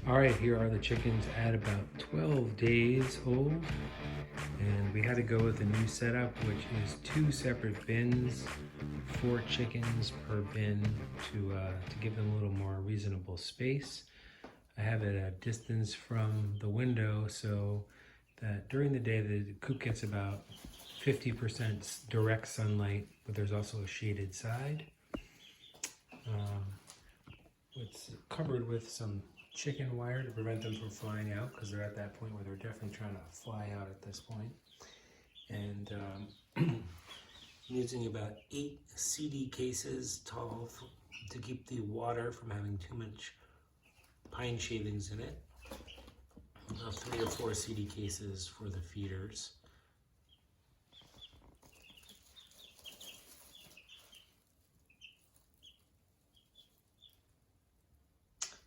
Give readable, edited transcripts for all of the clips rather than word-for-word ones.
All right, here are the chickens at about 12 days old. And we had to go with a new setup, which is 2 separate bins, 4 chickens per bin to give them a little more reasonable space. I have it at a distance from the window so that during the day the coop gets about 50% direct sunlight, but there's also a shaded side. It's covered with some chicken wire to prevent them from flying out, because they're at that point where they're definitely trying to fly out at this point. And I'm using about 8 CD cases tall to keep the water from having too much pine shavings in it. 3 or 4 CD cases for the feeders.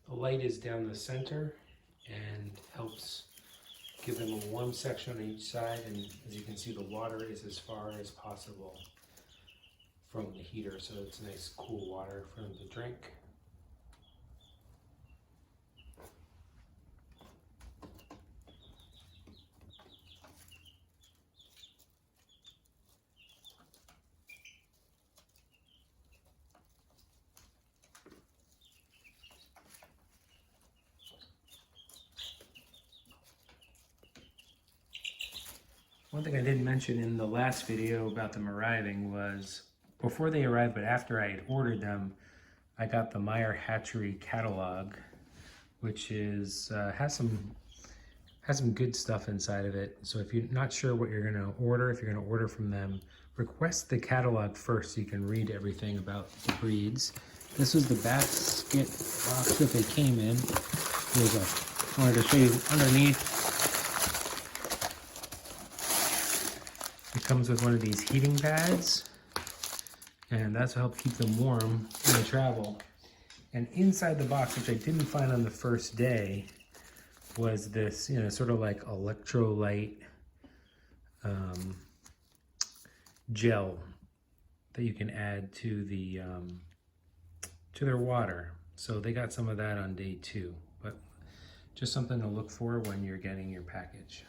The light is down the center and helps give them a warm section on each side, and as you can see, the water is as far as possible from the heater, so it's nice cool water for them to drink. One thing I didn't mention in the last video about them arriving was, before they arrived, but after I had ordered them, I got the Meyer Hatchery catalog, which is has some good stuff inside of it. So if you're not sure what you're going to order, if you're going to order from them, request the catalog first so you can read everything about the breeds. This was the basket box that they came in. I wanted to show you underneath. It comes with one of these heating pads, and that's to help keep them warm when they travel. And inside the box, which I didn't find on the first day, was this, sort of like electrolyte gel that you can add to the to their water. So they got some of that on day 2, but just something to look for when you're getting your package.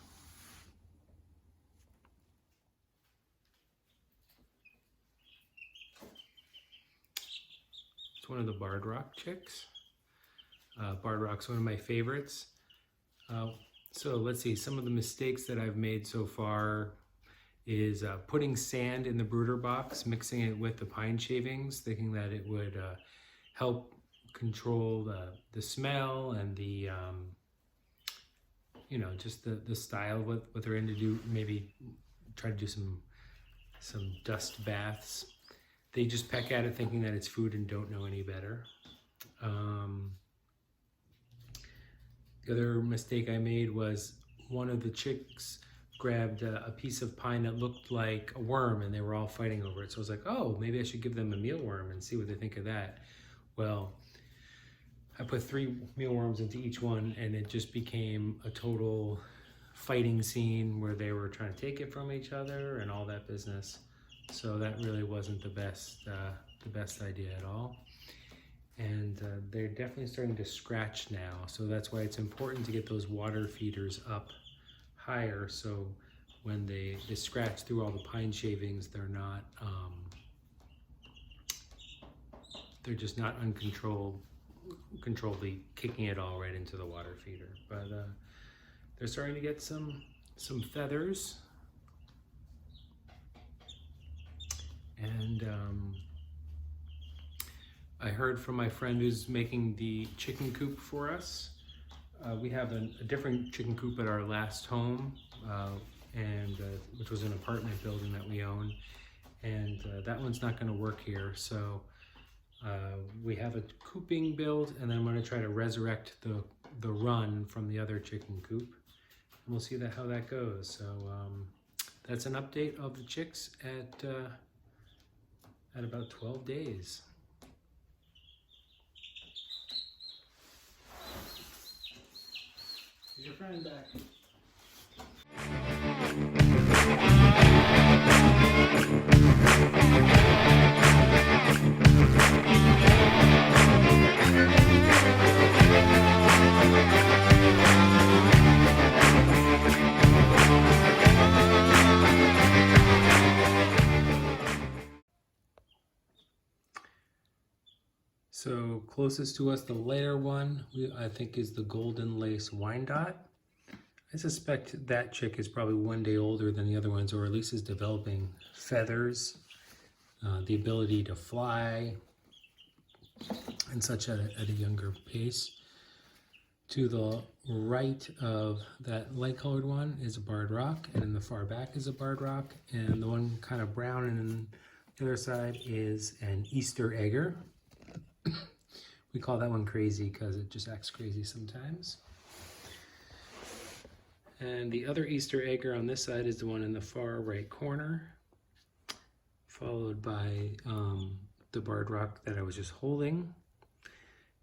It's one of the Barred Rock chicks. Barred Rock's one of my favorites. So let's see, some of the mistakes that I've made so far is putting sand in the brooder box, mixing it with the pine shavings, thinking that it would help control the smell and the, just the style of what they're into. Do maybe try to do some dust baths. They just peck at it thinking that it's food and don't know any better. The other mistake I made was one of the chicks grabbed a piece of pine that looked like a worm, and they were all fighting over it. So I was like, oh, maybe I should give them a mealworm and see what they think of that. Well, I put 3 mealworms into each one, and it just became a total fighting scene where they were trying to take it from each other and all that business. So that really wasn't the best idea at all. And they're definitely starting to scratch now. So that's why it's important to get those water feeders up higher, so when they scratch through all the pine shavings, they're not, they're just not uncontrolledly kicking it all right into the water feeder. But they're starting to get some feathers. And I heard from my friend who's making the chicken coop for us. We have a different chicken coop at our last home, which was an apartment building that we own. And that one's not going to work here. So we have a cooping build, and then I'm going to try to resurrect the run from the other chicken coop. And we'll see how that goes. So that's an update of the chicks at about 12 days. Is your friend back? closest to us, the later one, I think, is the golden Laced Wyandotte. I suspect that chick is probably 1 day older than the other ones, or at least is developing feathers, the ability to fly, and such at a younger pace. To the right of that light-colored one is a barred rock, and in the far back is a barred rock, and the one kind of brown and on the other side is an Easter egger. We call that one crazy because it just acts crazy sometimes. And the other Easter egger on this side is the one in the far right corner, followed by the barred rock that I was just holding.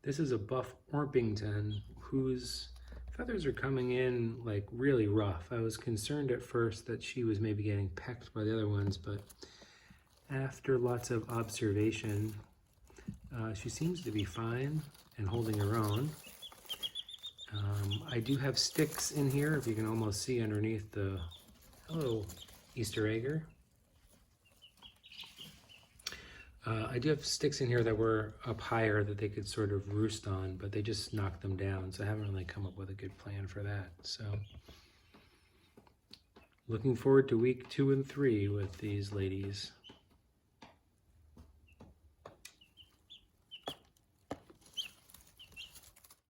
This is a buff Orpington whose feathers are coming in like really rough. I was concerned at first that she was maybe getting pecked by the other ones, but after lots of observation, she seems to be fine and holding her own. I do have sticks in here, if you can almost see underneath the, hello, Easter egger. I do have sticks in here that were up higher that they could sort of roost on, but they just knocked them down, so I haven't really come up with a good plan for that. So, looking forward to week 2 and 3 with these ladies.